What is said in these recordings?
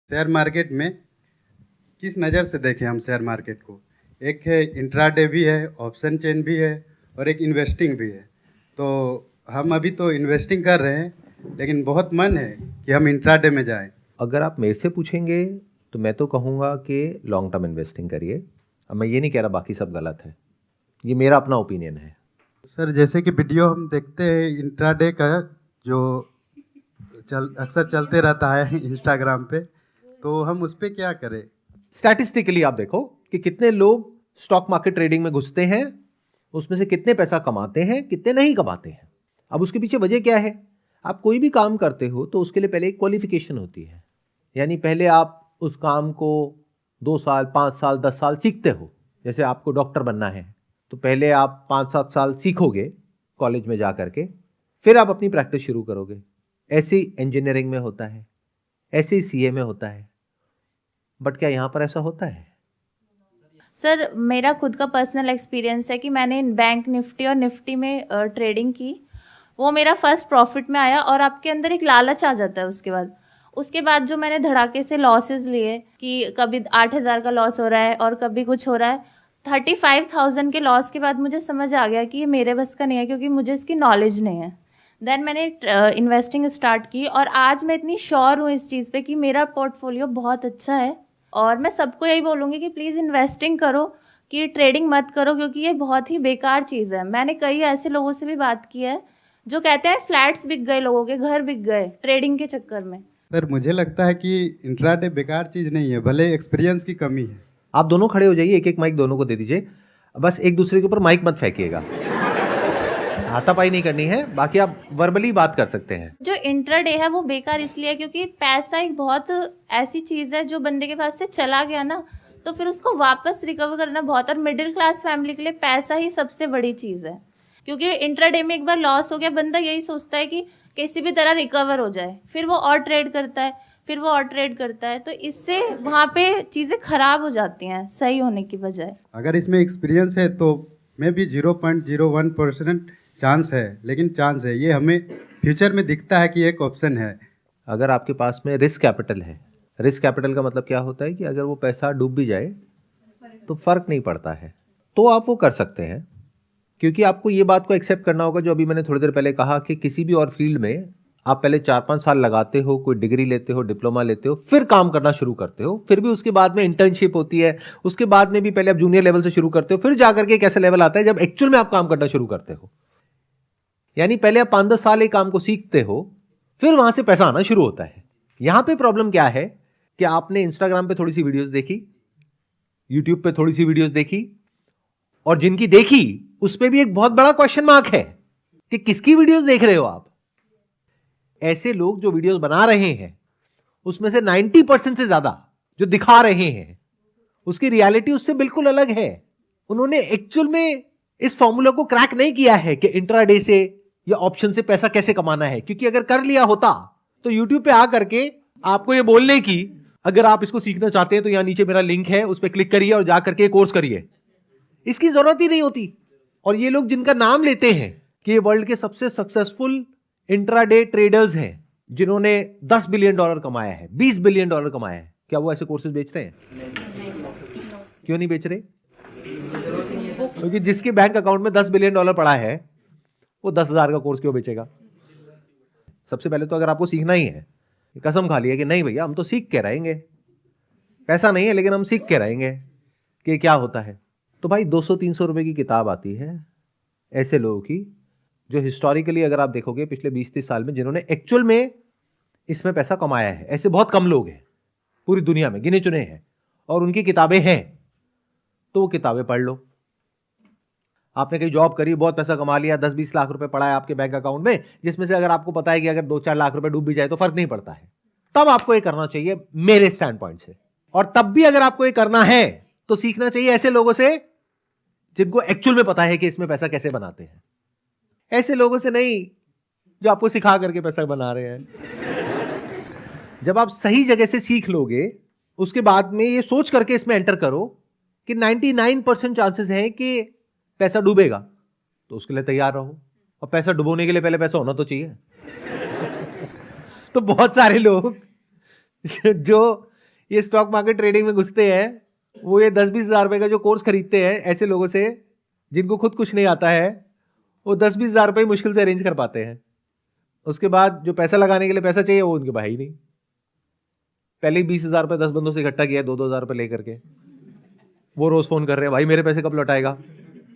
Share market में किस नज़र से देखें हम शेयर मार्केट को? एक है इंट्राडे भी है, ऑप्शन चेन भी है और एक इन्वेस्टिंग भी है। तो हम अभी तो इन्वेस्टिंग कर रहे हैं, लेकिन बहुत मन है कि हम इंट्राडे में जाएं। अगर आप मेरे से पूछेंगे तो मैं तो कहूँगा कि लॉन्ग टर्म इन्वेस्टिंग करिए। अब मैं ये नहीं कह रहा बाकी सब गलत है, ये मेरा अपना ओपिनियन है। सर, जैसे कि वीडियो हम देखते हैं इंट्राडे का, जो अक्सर चलते रहता है इंस्टाग्राम पे, तो हम उस पर क्या करें? स्टैटिस्टिकली आप देखो कि कितने लोग स्टॉक मार्केट ट्रेडिंग में घुसते हैं, उसमें से कितने पैसा कमाते हैं, कितने नहीं कमाते हैं। अब उसके पीछे वजह क्या है? आप कोई भी काम करते हो तो उसके लिए पहले एक क्वालिफिकेशन होती है, यानी पहले आप उस काम को 2 साल 5 साल 10 साल सीखते हो। जैसे आपको डॉक्टर बनना है तो पहले आप 5-7 साल सीखोगे कॉलेज में जा करके, फिर आप अपनी प्रैक्टिस शुरू करोगे। ऐसे ही इंजीनियरिंग में होता है, ऐसे ही सीए में होता है। बट क्या यहाँ पर ऐसा होता है? सर, मेरा खुद का पर्सनल एक्सपीरियंस है कि मैंने बैंक निफ्टी और निफ्टी में ट्रेडिंग की। वो मेरा फर्स्ट प्रॉफिट में आया और आपके अंदर एक लालच आ जाता है। उसके बाद जो मैंने धड़ाके से लॉसेस लिए कि कभी 8,000 का लॉस हो रहा है और कभी कुछ हो रहा है, 35,000 के लॉस के बाद मुझे समझ आ गया कि ये मेरे बस का नहीं है, क्योंकि मुझे इसकी नॉलेज नहीं है। देन मैंने इन्वेस्टिंग स्टार्ट की और आज मैं इतनी श्योर हूँ इस चीज़ पे कि मेरा पोर्टफोलियो बहुत अच्छा है। और मैं सबको यही बोलूँगी कि प्लीज़ इन्वेस्टिंग करो, कि ट्रेडिंग मत करो, क्योंकि ये बहुत ही बेकार चीज़ है। मैंने कई ऐसे लोगों से भी बात की है जो कहते हैं फ्लैट्स बिक गए, लोगों के घर बिक गए ट्रेडिंग के चक्कर में। सर, मुझे लगता है कि इंट्राडे बेकार चीज़ नहीं है, भले एक्सपीरियंस की कमी है। आप दोनों खड़े हो जाइए, एक एक माइक दोनों को दे दीजिए। बस एक दूसरे के ऊपर माइक मत फेंकिएगा, हाथापाई नहीं करनी है, बाकी आप वर्बली बात कर सकते हैं। जो इंट्राडे है वो बेकार इसलिए है क्योंकि पैसा एक बहुत ऐसी चीज़ है जो बंदे के पास से चला गया ना, तो फिर उसको वापस रिकवर करना बहुत, और मिडिल क्लास फैमिली के लिए पैसा ही सबसे बड़ी चीज़ है। क्योंकि इंट्राडे में एक बार लॉस हो गया, बंदा यही सोचता है कि किसी भी तरह रिकवर हो जाए, फिर वो और ट्रेड करता है, फिर वो और ट्रेड करता है, तो इससे वहाँ पे चीज़ें खराब हो जाती हैं सही होने की बजाय। अगर इसमें एक्सपीरियंस है तो मे भी 0.01% चांस है, लेकिन चांस है, ये हमें फ्यूचर में दिखता है कि एक ऑप्शन है। अगर आपके पास में रिस्क कैपिटल है, रिस्क कैपिटल का मतलब क्या होता है कि अगर वो पैसा डूब भी जाए तो फर्क नहीं पड़ता है, तो आप वो कर सकते हैं। क्योंकि आपको ये बात को एक्सेप्ट करना होगा, जो अभी मैंने थोड़ी देर पहले कहा कि किसी भी और फील्ड में आप पहले 4-5 साल लगाते हो, कोई डिग्री लेते हो, डिप्लोमा लेते हो, फिर काम करना शुरू करते हो, फिर भी उसके बाद में इंटर्नशिप होती है, उसके बाद में भी पहले आप जूनियर लेवल से शुरू करते हो, फिर जाकर के एक ऐसा लेवल आता है जब एक्चुअल में आप काम करना शुरू करते हो। यानी पहले आप 5-10 साल एक काम को सीखते हो, फिर वहां से पैसा आना शुरू होता है। यहां पे प्रॉब्लम क्या है कि आपने इंस्टाग्राम पे थोड़ी सी वीडियोस देखी, यूट्यूब पे थोड़ी सी वीडियोस देखी, और जिनकी देखी उस पे भी एक बहुत बड़ा क्वेश्चन मार्क है कि किसकी वीडियोस देख रहे हो आप। ऐसे लोग जो वीडियोस बना रहे हैं उसमें से 90% से ज्यादा जो दिखा रहे हैं उसकी रियलिटी उससे बिल्कुल अलग है। उन्होंने एक्चुअल में इस फॉर्मूला को क्रैक नहीं किया है कि इंट्राडे से या ऑप्शन से पैसा कैसे कमाना है, क्योंकि अगर कर लिया होता तो यूट्यूब पे आ करके आपको ये बोलने की, अगर आप इसको सीखना चाहते हैं तो यहां नीचे मेरा लिंक है, उस पर क्लिक करिए और जा करके कोर्स करिए, इसकी जरूरत ही नहीं होती। और ये लोग जिनका नाम लेते हैं कि ये वर्ल्ड के सबसे सक्सेसफुल इंट्राडे ट्रेडर्स हैं, जिन्होंने $10 बिलियन कमाया है, $20 बिलियन कमाया है, क्या वो ऐसे कोर्सेज बेच रहे हैं? क्यों नहीं बेच रहे? क्योंकि जिसके बैंक अकाउंट में $10 बिलियन पड़ा है वो 10,000 का कोर्स क्यों बेचेगा? सबसे पहले तो अगर आपको सीखना ही है, कसम खा लिया कि नहीं भैया हम तो सीख के रहेंगे, पैसा नहीं है लेकिन हम सीख के रहेंगे कि क्या होता है, तो भाई 200-300 रुपए की किताब आती है ऐसे लोगों की, जो हिस्टोरिकली अगर आप देखोगे पिछले 20-30 साल में जिन्होंने एक्चुअल में इसमें पैसा कमाया है, ऐसे बहुत कम लोग हैं पूरी दुनिया में, गिने चुने हैं, और उनकी किताबें हैं, तो वो किताबें पढ़ लो। आपने कहीं जॉब करी, बहुत पैसा कमा लिया, 10-20 लाख रुपए पड़ा है आपके बैंक अकाउंट में, जिसमें से अगर आपको पता है कि अगर 2-4 लाख रुपए डूब भी जाए तो फर्क नहीं पड़ता है, तब आपको ये करना चाहिए मेरे स्टैंड पॉइंट से। और तब भी अगर आपको ये करना है तो सीखना चाहिए ऐसे लोगों से जिनको एक्चुअल में पता है कि इसमें पैसा कैसे बनाते हैं, ऐसे लोगों से नहीं जो आपको सिखा करके पैसा बना रहे हैं। जब आप सही जगह से सीख लोगे, उसके बाद में ये सोच करके इसमें एंटर करो कि 99% चांसेस हैं कि पैसा डूबेगा, तो उसके लिए तैयार रहो। और पैसा डुबोने के लिए पहले पैसा होना तो चाहिए। तो बहुत सारे लोग जो ये स्टॉक मार्केट ट्रेडिंग में घुसते हैं, वो ये 10-20 हज़ार रुपए का जो कोर्स खरीदते हैं ऐसे लोगों से जिनको खुद कुछ नहीं आता है, वो 10-20 हज़ार रुपए मुश्किल से अरेंज कर पाते हैं। उसके बाद जो पैसा लगाने के लिए पैसा चाहिए वो उनके पास ही नहीं। पहले ही 20 हज़ार रुपए 10 बंदों से इकट्ठा किया है 2-2 हज़ार रुपए लेकर के, वो रोज फोन कर रहे हैं भाई मेरे पैसे कब लौटाएगा।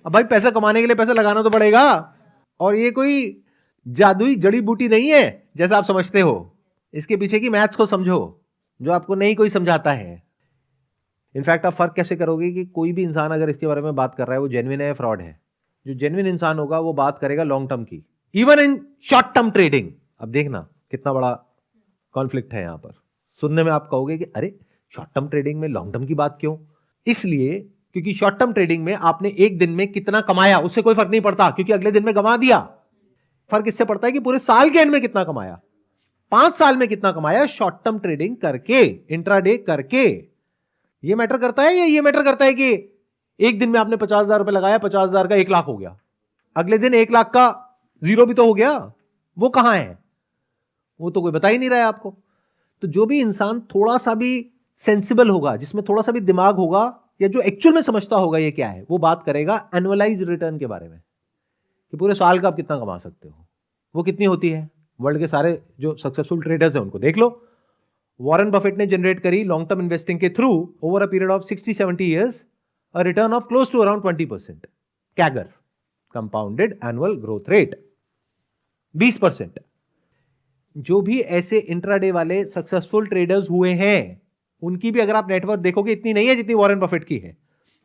अब भाई पैसा कमाने के लिए पैसा लगाना तो पड़ेगा, और ये कोई जादुई जड़ी बूटी नहीं है जैसा आप समझते हो। इसके पीछे की मैथ्स को समझो जो आपको नहीं कोई समझाता है। इनफैक्ट आप फर्क कैसे करोगे कि कोई भी इंसान अगर इसके बारे में बात कर रहा है वो जेन्युइन है या फ्रॉड है। जो जेन्युइन इंसान होगा वो बात करेगा लॉन्ग टर्म की, even in short term trading. अब देखना कितना बड़ा कॉन्फ्लिक्ट है यहां पर। सुनने में आप कहोगे कि अरे शॉर्ट टर्म ट्रेडिंग में लॉन्ग टर्म की बात क्यों? इसलिए क्योंकि शॉर्ट टर्म ट्रेडिंग में आपने एक दिन में कितना कमाया उससे कोई फर्क नहीं पड़ता, क्योंकि अगले दिन में गंवा दिया। फर्क इससे पड़ता है कि पूरे साल के एंड में कितना कमाया, 5 साल में कितना कमाया शॉर्ट टर्म ट्रेडिंग करके, इंट्राडे करके। ये मैटर करता है या ये मैटर करता है कि एक दिन में आपने 50,000 रुपए लगाया, 50,000 का 1 लाख हो गया, अगले दिन 1 लाख का 0 भी तो हो गया। वो कहां है? वो तो कोई बता ही नहीं रहा है आपको। तो जो भी इंसान थोड़ा सा भी सेंसिबल होगा, जिसमें थोड़ा सा भी दिमाग होगा, या जो एक्चुअल में समझता होगा ये क्या है, वो बात करेगा एनुअलाइज रिटर्न के बारे में कि पूरे साल का आप कितना कमा सकते हो। वो कितनी होती है? वर्ल्ड के सारे जो सक्सेसफुल ट्रेडर्स हैं उनको देख लो। वॉरेन बफेट ने जनरेट करी लॉन्ग टर्म इन्वेस्टिंग के through over a period of 60-70 years a return of close to around 20%, CAGR, compounded annual growth rate 20%। जो भी ऐसे इंट्राडे वाले सक्सेसफुल ट्रेडर्स हुए हैं उनकी भी अगर आप नेटवर्क देखोगे इतनी नहीं है जितनी वॉरेन बफेट की है,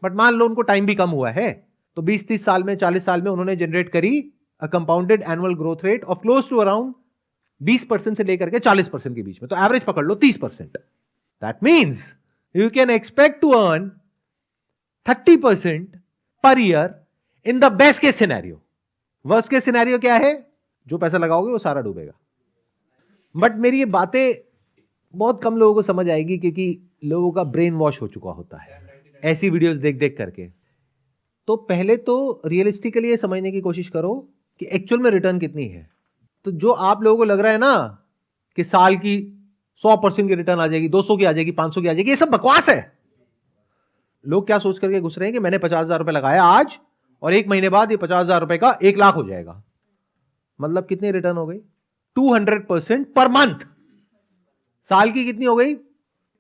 बट मान लो उनको टाइम भी कम हुआ है, तो 20-30 साल में, 40 साल में उन्होंने जनरेट करी a compounded annual growth rate of close to around 20% से लेकर के 40% के बीच में। तो एवरेज पकड़ लो 30%। That means you can expect to earn 30% per year in the best case scenario. Worst case scenario क्या है? जो पैसा लगाओगे वो सारा डूबेगा। बट मेरी ये बातें बहुत कम लोगों को समझ आएगी क्योंकि लोगों का ब्रेन वॉश हो चुका होता है ऐसी वीडियोस देख देख करके। तो पहले तो रियलिस्टिकली ये समझने की कोशिश करो कि एक्चुअल में रिटर्न कितनी है। तो जो आप लोगों को लग रहा है ना कि साल की 100% की रिटर्न आ जाएगी, 200 की आ जाएगी, 500 की आ जाएगी, ये सब बकवास है। लोग क्या सोच करके घुस रहे हैं कि मैंने 50,000 रुपए लगाया आज और 1 महीने बाद ये 50,000 रुपए का 1 लाख हो जाएगा। मतलब कितनी रिटर्न हो गई? 200% पर मंथ। साल की कितनी हो गई?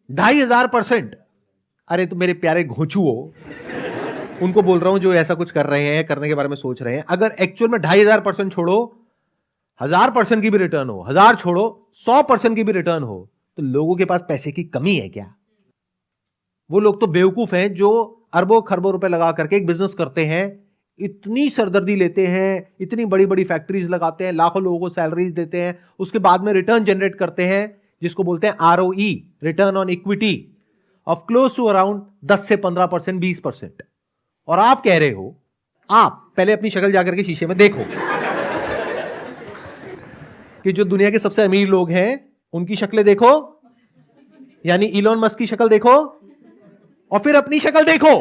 2,500%। अरे तो मेरे प्यारे घोंचुओ, उनको बोल रहा हूं जो ऐसा कुछ कर रहे हैं, करने के बारे में सोच रहे हैं, अगर एक्चुअल में 2,500% छोड़ो 1,000% की भी रिटर्न हो, 1,000 छोड़ो 100% की भी रिटर्न हो, तो लोगों के पास पैसे की कमी है क्या? वो लोग तो बेवकूफ हैं जो अरबों खरबों रुपए लगा करके एक बिजनेस करते हैं, इतनी सरदर्दी लेते हैं, इतनी बड़ी बड़ी फैक्ट्रीज लगाते हैं, लाखों लोगों को सैलरीज देते हैं, उसके बाद में रिटर्न जनरेट करते हैं जिसको बोलते हैं ROE, return on equity of close to around 10 से 15%, 20%। और आप कह रहे हो, आप पहले अपनी शक्ल जाकर के शीशे में देखो कि जो दुनिया के सबसे अमीर लोग हैं उनकी शक्लें देखो, यानी इलॉन मस्क की शक्ल देखो और फिर अपनी शक्ल देखो।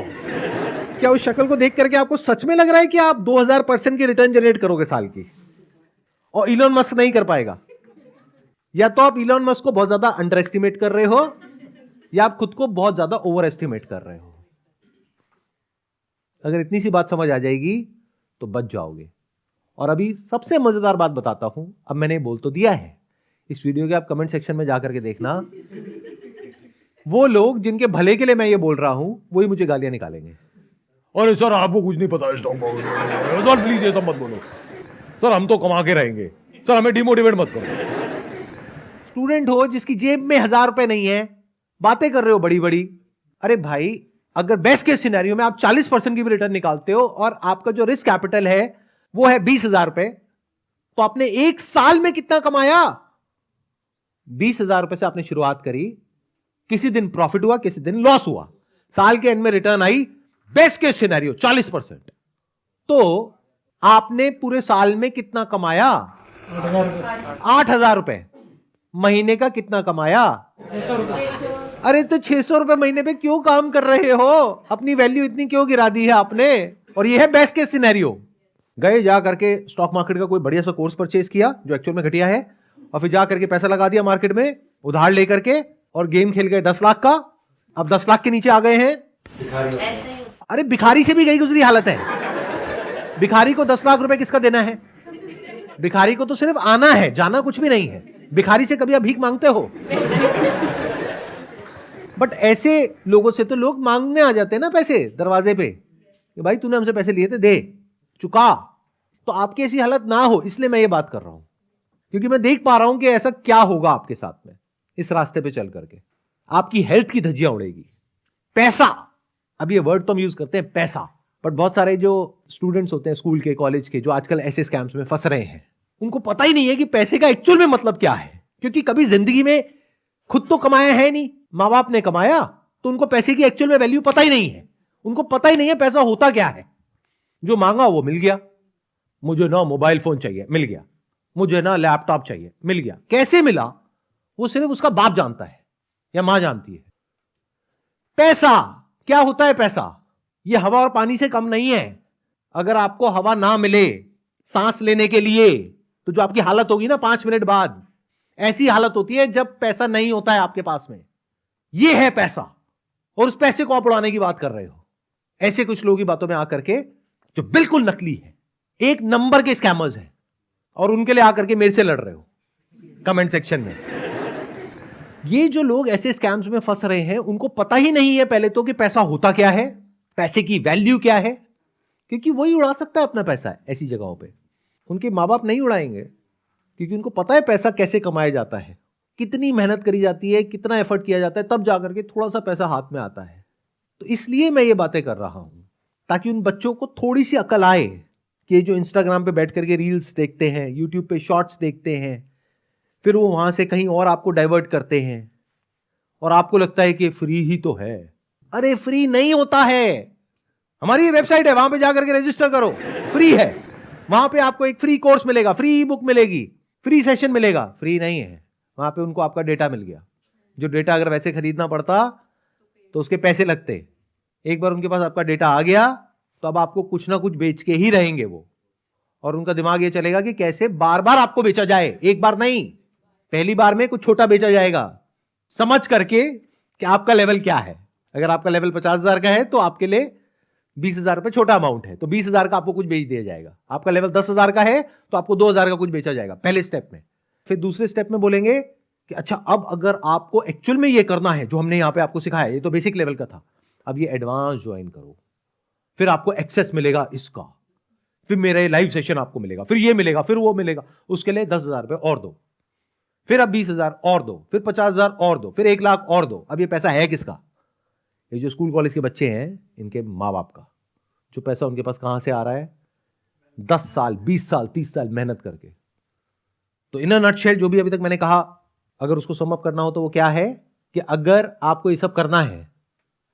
क्या उस शक्ल को देख करके आपको सच में लग रहा है कि आप 2000% की रिटर्न जनरेट करोगे साल की? और इलॉन मस्क नहीं कर पाएगा। या तो आप इलॉन मस्क को बहुत ज्यादा अंडर एस्टिमेट कर रहे हो या आप खुद को बहुत ज्यादा ओवर एस्टिमेट कर रहे हो। अगर इतनी सी बात समझ आ जाएगी तो बच जाओगे। और अभी सबसे मजेदार बात बताता हूं, अब मैंने बोल तो दिया है, इस वीडियो के आप कमेंट सेक्शन में जाकर के देखना, वो लोग जिनके भले के लिए मैं ये बोल रहा हूं वही मुझे गालियां निकालेंगे। अरे सर आपको कुछ नहीं पता स्टॉक मार्केट, सर प्लीज ये सब मत बोलो, सर हम तो कमा के रहेंगे, सर हमें डिमोटिवेट मत करो। स्टूडेंट हो जिसकी जेब में 1,000 रुपए नहीं है, बातें कर रहे हो बड़ी बड़ी। अरे भाई, अगर बेस्ट केस सिनेरियो में आप 40% की भी रिटर्न निकालते हो और आपका जो रिस्क कैपिटल है वो है 20,000 रुपए, तो आपने 1 साल में कितना कमाया? 20,000 रुपए से आपने शुरुआत करी, किसी दिन प्रॉफिट हुआ, किसी दिन लॉस हुआ, साल के एंड में रिटर्न आई बेस्ट केस सिनेरियो 40%। तो आपने पूरे साल में कितना कमाया? 8,000 रुपए। महीने का कितना कमाया? 600 रुपए। अरे तो 600 रुपए महीने पे क्यों काम कर रहे हो? अपनी वैल्यू इतनी क्यों गिरा दी है आपने? और ये है बेस्ट केस सिनेरियो। गए जा करके स्टॉक मार्केट का कोई बढ़िया सा कोर्स परचेज किया जो एक्चुअल में घटिया है, और फिर जा करके पैसा लगा दिया मार्केट में उधार लेकर के, और गेम खेल गए 10 लाख का, अब 10 लाख के नीचे आ गए हैं। ऐसे ही अरे भिखारी से भी गई गुजरी हालत है। भिखारी को 10 लाख रुपए किसका देना है? भिखारी को तो सिर्फ आना है, जाना कुछ भी नहीं है। भिखारी से कभी आप भीख मांगते हो? बट ऐसे लोगों से तो लोग मांगने आ जाते हैं ना पैसे दरवाजे पे, कि भाई तूने हमसे पैसे लिए थे, दे, चुका। तो आपकी ऐसी हालत ना हो, इसलिए मैं ये बात कर रहा हूं, क्योंकि मैं देख पा रहा हूं कि ऐसा क्या होगा आपके साथ में इस रास्ते पे चल करके। आपकी हेल्थ की धज्जियां उड़ेगी। पैसा, अब ये वर्ड तो हम यूज करते हैं पैसा, बट बहुत सारे जो स्टूडेंट्स होते हैं स्कूल के, कॉलेज के, जो आजकल ऐसे स्कैम्स में फंस रहे हैं, उनको पता ही नहीं है कि पैसे का एक्चुअल में मतलब क्या है। क्योंकि कभी जिंदगी में खुद तो कमाया है नहीं, माँ बाप ने कमाया, तो उनको पैसे की एक्चुअल में वैल्यू पता ही नहीं है। उनको पता ही नहीं है पैसा होता क्या है। जो मांगा वो मिल गया। मुझे ना मोबाइल फोन चाहिए, मिल गया। मुझे ना लैपटॉप चाहिए, मिल गया। कैसे मिला वो सिर्फ उसका बाप जानता है या मां जानती है। पैसा क्या होता है? पैसा ये हवा और पानी से कम नहीं है। अगर आपको हवा ना मिले सांस लेने के लिए, तो जो आपकी हालत होगी ना 5 मिनट बाद, ऐसी हालत होती है जब पैसा नहीं होता है आपके पास में। ये है पैसा, और उस पैसे को आप उड़ाने की बात कर रहे हो ऐसे कुछ लोगों की बातों में आकर के, जो बिल्कुल नकली है, एक नंबर के स्कैमर्स हैं, और उनके लिए आकर के मेरे से लड़ रहे हो कमेंट सेक्शन में। ये जो लोग ऐसे स्कैम्स में फंस रहे हैं, उनको पता ही नहीं है पहले तो कि पैसा होता क्या है, पैसे की वैल्यू क्या है, क्योंकि वही उड़ा सकता है अपना पैसा ऐसी जगहों पे। उनके माँ बाप नहीं उड़ाएंगे, क्योंकि उनको पता है पैसा कैसे कमाया जाता है, कितनी मेहनत करी जाती है, कितना एफर्ट किया जाता है, तब जाकर के थोड़ा सा पैसा हाथ में आता है। तो इसलिए मैं ये बातें कर रहा हूं, ताकि उन बच्चों को थोड़ी सी अकल आए कि जो इंस्टाग्राम पे बैठ करके रील्स देखते हैं, यूट्यूब पे शॉर्ट्स देखते हैं, फिर वो वहां से कहीं और आपको डाइवर्ट करते हैं, और आपको लगता है कि फ्री ही तो है। अरे फ्री नहीं होता है। हमारी वेबसाइट है, वहां पे जाकर के रजिस्टर करो, फ्री है। वहां पे आपको एक फ्री कोर्स मिलेगा, फ्री ई बुक मिलेगी, फ्री सेशन मिलेगा। फ्री नहीं है। वहां पे उनको आपका डेटा मिल गया, जो डेटा अगर वैसे खरीदना पड़ता तो उसके पैसे लगते। एक बार उनके पास आपका डेटा आ गया तो अब आपको कुछ ना कुछ बेच के ही रहेंगे वो, और उनका दिमाग ये चलेगा कि कैसे बार बार आपको बेचा जाए। एक बार नहीं, पहली बार में कुछ छोटा बेचा जाएगा, समझ करके कि आपका लेवल क्या है। अगर आपका लेवल 50,000 का है तो आपके लिए 20,000 रुपए छोटा अमाउंट है, तो 20,000 का आपको कुछ बेच दिया जाएगा। आपका लेवल 10,000 का है तो आपको 2,000 का कुछ बेचा जाएगा पहले स्टेप में। फिर दूसरे स्टेप में बोलेंगे कि अच्छा, अब अगर आपको एक्चुअल में ये करना है जो हमने यहां पे आपको सिखाया, ये तो बेसिक लेवल का था, अब ये एडवांस ज्वाइन करो, फिर आपको एक्सेस मिलेगा इसका, फिर मेरा लाइव सेशन आपको मिलेगा, फिर ये मिलेगा, फिर वो मिलेगा। उसके लिए 10,000 रुपए और दो, फिर अब 20,000 और दो, फिर 50,000 और दो, फिर 1 लाख और दो। अब ये पैसा है किसका? ये जो स्कूल कॉलेज के बच्चे हैं, इनके माँ बाप का। जो पैसा उनके पास कहां से आ रहा है? 10 साल, 20 साल, 30 साल मेहनत करके। तो इन अ नटशेल जो भी अभी तक मैंने कहा, अगर उसको सम अप करना हो तो वो क्या है कि अगर आपको ये सब करना है,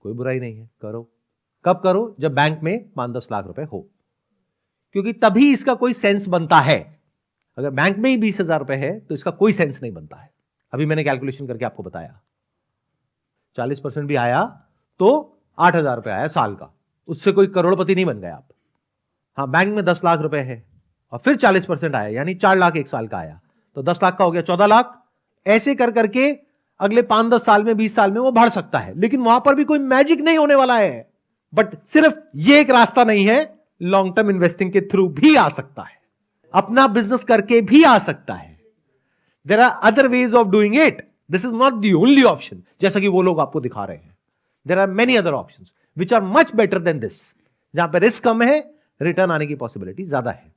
कोई बुराई नहीं है, करो। कब करो? जब बैंक में 5-10 लाख रुपए हो, क्योंकि तभी इसका कोई सेंस बनता है। अगर बैंक में ही 20,000 रुपए है तो इसका कोई सेंस नहीं बनता है। अभी मैंने कैलकुलेशन करके आपको बताया, 40% भी आया तो 8,000 रुपए आया साल का, उससे कोई करोड़पति नहीं बन गए आप। हाँ, बैंक में 10 लाख रुपए है और फिर 40% आया, यानी 4 लाख एक साल का आया, तो 10 लाख का हो गया 14 लाख। ऐसे कर करके अगले 5-10 साल में, 20 साल में वो बढ़ सकता है, लेकिन वहां पर भी कोई मैजिक नहीं होने वाला है। बट सिर्फ ये एक रास्ता नहीं है, लॉन्ग टर्म इन्वेस्टिंग के थ्रू भी आ सकता है, अपना बिजनेस करके भी आ सकता है। There are other ways of doing it, this is not the only option, जैसा कि वो लोग आपको दिखा रहे हैं। There are many other options which are much better than this, जहां पर रिस्क कम है, रिटर्न आने की पॉसिबिलिटी ज्यादा है।